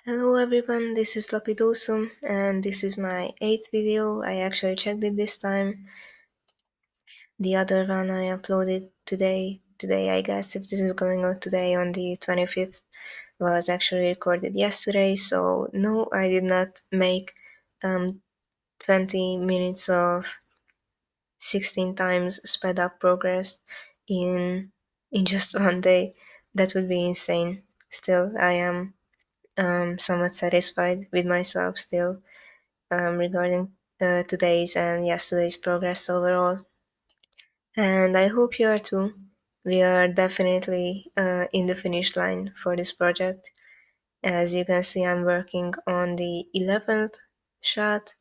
Hello everyone, this is Lapidosum and this is my 8th video. I actually checked it this time. The other one I uploaded today I guess, if this is going out today on the 25th, was actually recorded yesterday. So no, I did not make 20 minutes of 16 times sped up progress in just one day. That would be insane. Still, I am somewhat satisfied with myself still regarding today's and yesterday's progress overall. And I hope you are too. We are definitely in the finish line for this project. As you can see, I'm working on the 11th shot,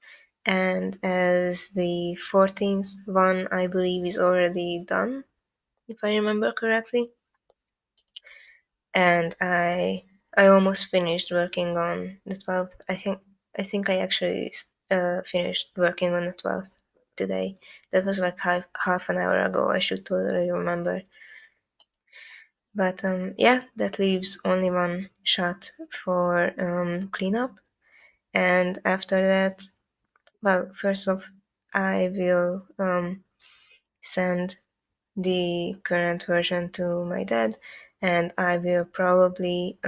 and as the 14th one, I believe, is already done, if I remember correctly. And I almost finished working on the 12th. I think I actually finished working on the 12th today. That was like half an hour ago. I should totally remember. But yeah, that leaves only one shot for cleanup. And after that, well, first off, I will send the current version to my dad, and I will probably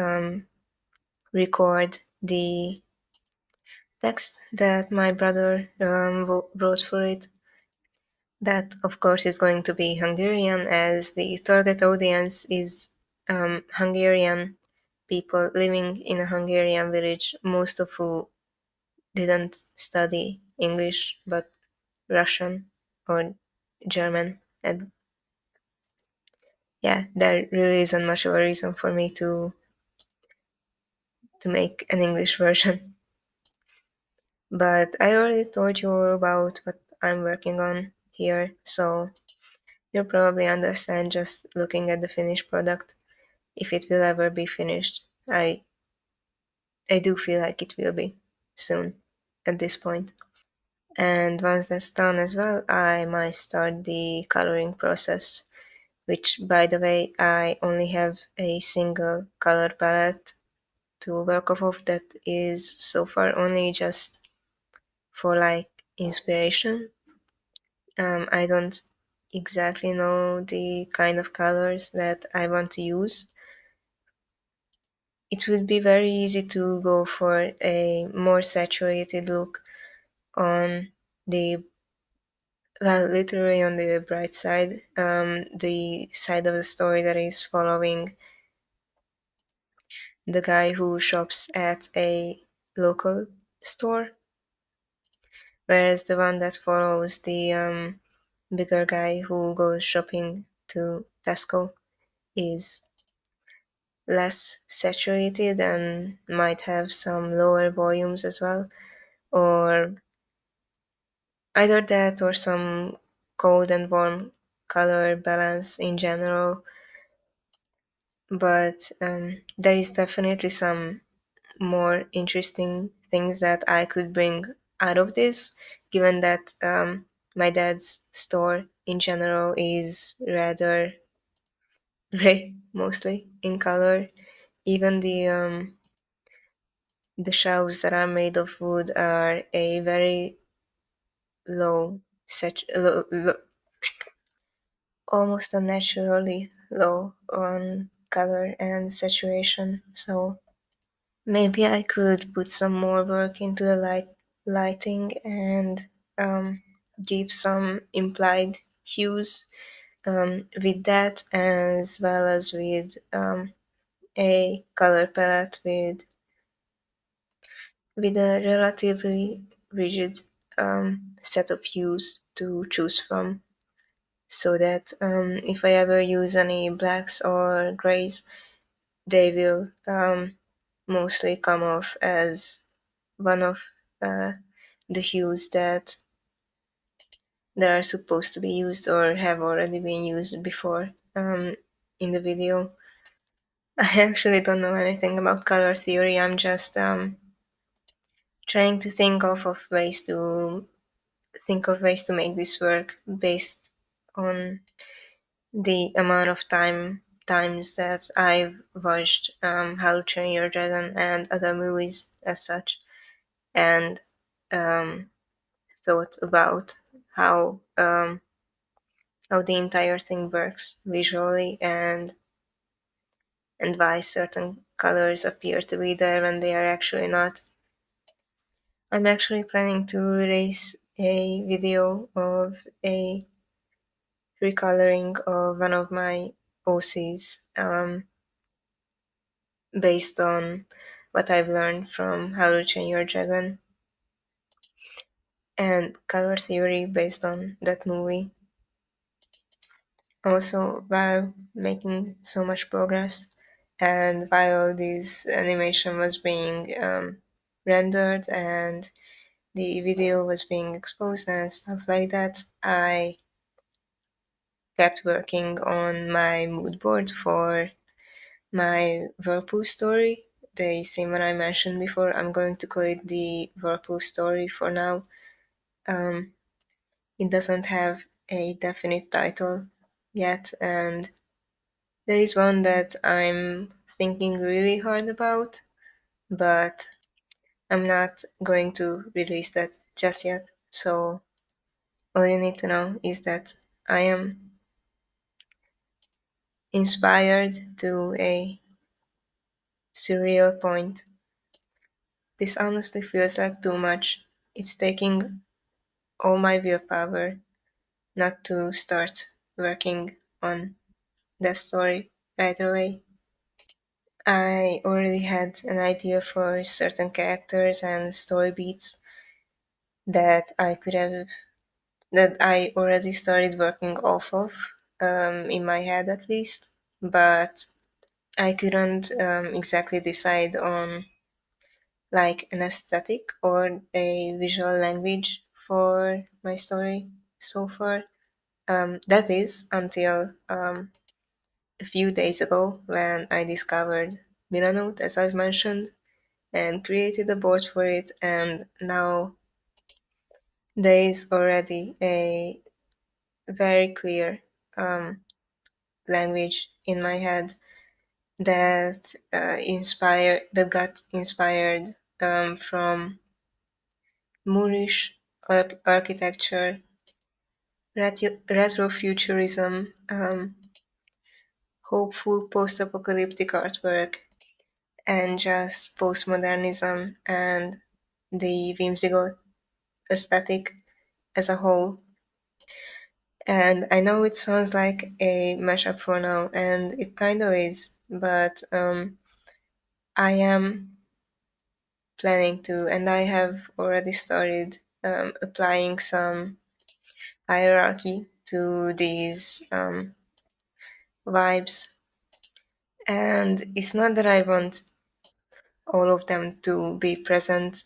record the text that my brother wrote for it. That, of course, is going to be Hungarian, as the target audience is Hungarian people living in a Hungarian village, most of who didn't study English but Russian or German. And yeah, there really isn't much of a reason for me to make an English version. But I already told you all about what I'm working on here, so you'll probably understand just looking at the finished product if it will ever be finished. I do feel like it will be soon at this point. And once that's done as well, I might start the coloring process, which, by the way, I only have a single color palette to work off of that is so far only just for like inspiration. I don't exactly know the kind of colors that I want to use. It would be very easy to go for a more saturated look on the, well, literally on the bright side, the side of the story that is following the guy who shops at a local store, whereas the one that follows the bigger guy who goes shopping to Tesco is less saturated and might have some lower volumes as well, or either that or some cold and warm color balance in general. But there is definitely some more interesting things that I could bring out of this, given that my dad's store in general is rather gray, mostly in color. Even the shelves that are made of wood are a very low, almost unnaturally low on color and saturation. So maybe I could put some more work into the lighting and give some implied hues with that, as well as with a color palette with a relatively rigid set of hues to choose from, so that if I ever use any blacks or grays, they will mostly come off as one of uh, the hues that are supposed to be used or have already been used before in the video. I actually don't know anything about color theory. I'm just trying to think of ways to make this work based on the amount of time times that I've watched How to Train Your Dragon and other movies as such, and um, thought about how um, how the entire thing works visually, and why certain colors appear to be there when they are actually not. I'm actually planning to release a video of a recoloring of one of my OCs, based on what I've learned from How to Train Your Dragon and color theory based on that movie. Also, while making so much progress and while this animation was being rendered and the video was being exposed and stuff like that, I kept working on my mood board for my Whirlpool story. The same one I mentioned before. I'm going to call it the Whirlpool story for now. Um, it doesn't have a definite title yet, and there is one that I'm thinking really hard about, but I'm not going to release that just yet. So all you need to know is that I am inspired to a surreal point. This honestly feels like too much. It's taking all my willpower not to start working on that story right away. I already had an idea for certain characters and story beats that I could have that I already started working off of, in my head at least, but I couldn't exactly decide on like an aesthetic or a visual language for my story so far. That is until a few days ago when I discovered Milanote, as I've mentioned, and created a board for it, and now there is already a very clear um, language in my head that got inspired from Moorish architecture, retrofuturism, hopeful post-apocalyptic artwork, and just postmodernism and the whimsical aesthetic as a whole. And I know it sounds like a mashup for now, and it kind of is, but I am planning to, and I have already started applying some hierarchy to these vibes. And it's not that I want all of them to be present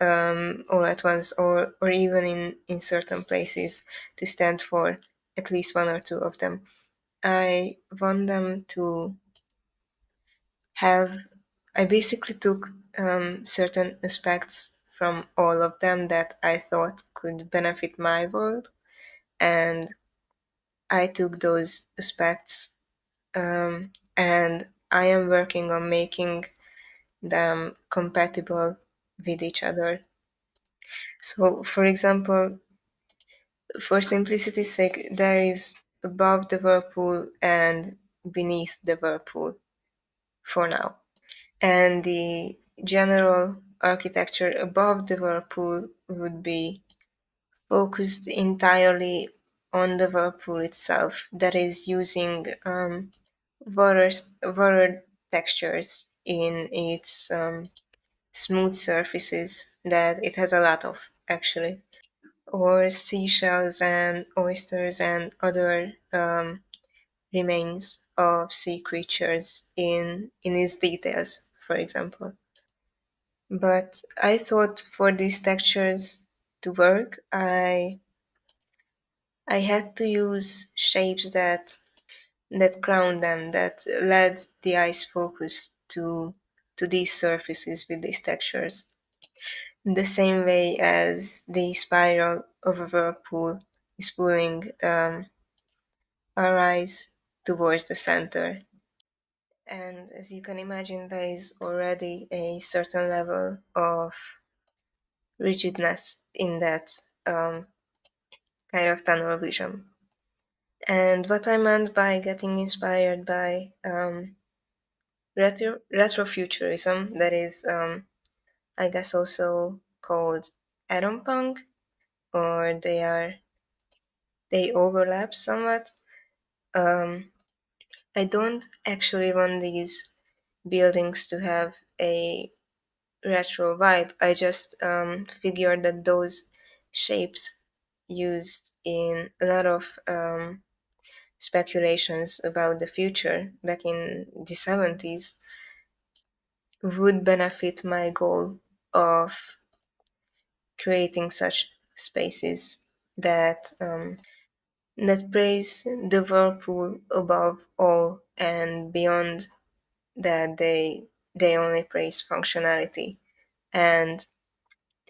all at once, or even in certain places to stand for at least one or two of them. I want them to have. I basically took certain aspects from all of them that I thought could benefit my world, and I took those aspects, and I am working on making them compatible with each other. So, for example, for simplicity's sake, there is above the whirlpool and beneath the whirlpool for now. And the general architecture above the whirlpool would be focused entirely on the whirlpool itself, that is using water textures in its smooth surfaces that it has a lot of, actually, or seashells and oysters and other remains of sea creatures in its details, for example. But I thought for these textures to work, I had to use shapes that crown them, that led the eye's focus to these surfaces with these textures, the same way as the spiral of a whirlpool is pulling our eyes towards the center. And as you can imagine, there is already a certain level of rigidness in that kind of tunnel vision. And what I meant by getting inspired by retrofuturism, that is, I guess, also called atom punk, or they overlap somewhat. Um, I don't actually want these buildings to have a retro vibe. I just figured that those shapes used in a lot of speculations about the future back in the 70s would benefit my goal of creating such spaces that that praise the whirlpool above all, and beyond that they only praise functionality and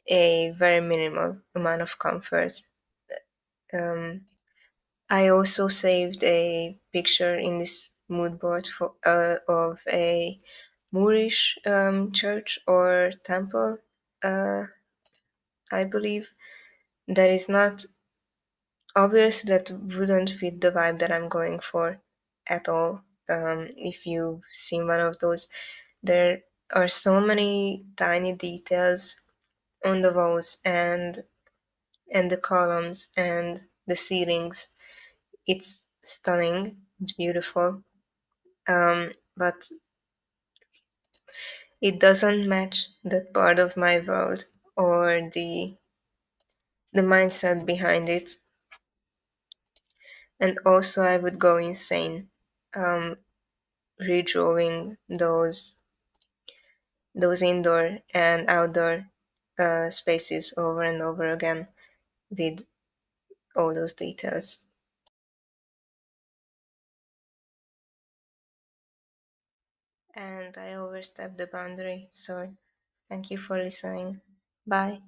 a very minimal amount of comfort. Um, I also saved a picture in this mood board of a Moorish church or temple, uh, I believe, that is not obvious, that wouldn't fit the vibe that I'm going for at all. If you've seen one of those, there are so many tiny details on the walls and the columns and the ceilings. It's stunning. It's beautiful. But it doesn't match that part of my world or the mindset behind it. And also, I would go insane um, redrawing those indoor and outdoor spaces over and over again with all those details. And I overstepped the boundary, so thank you for listening. Bye.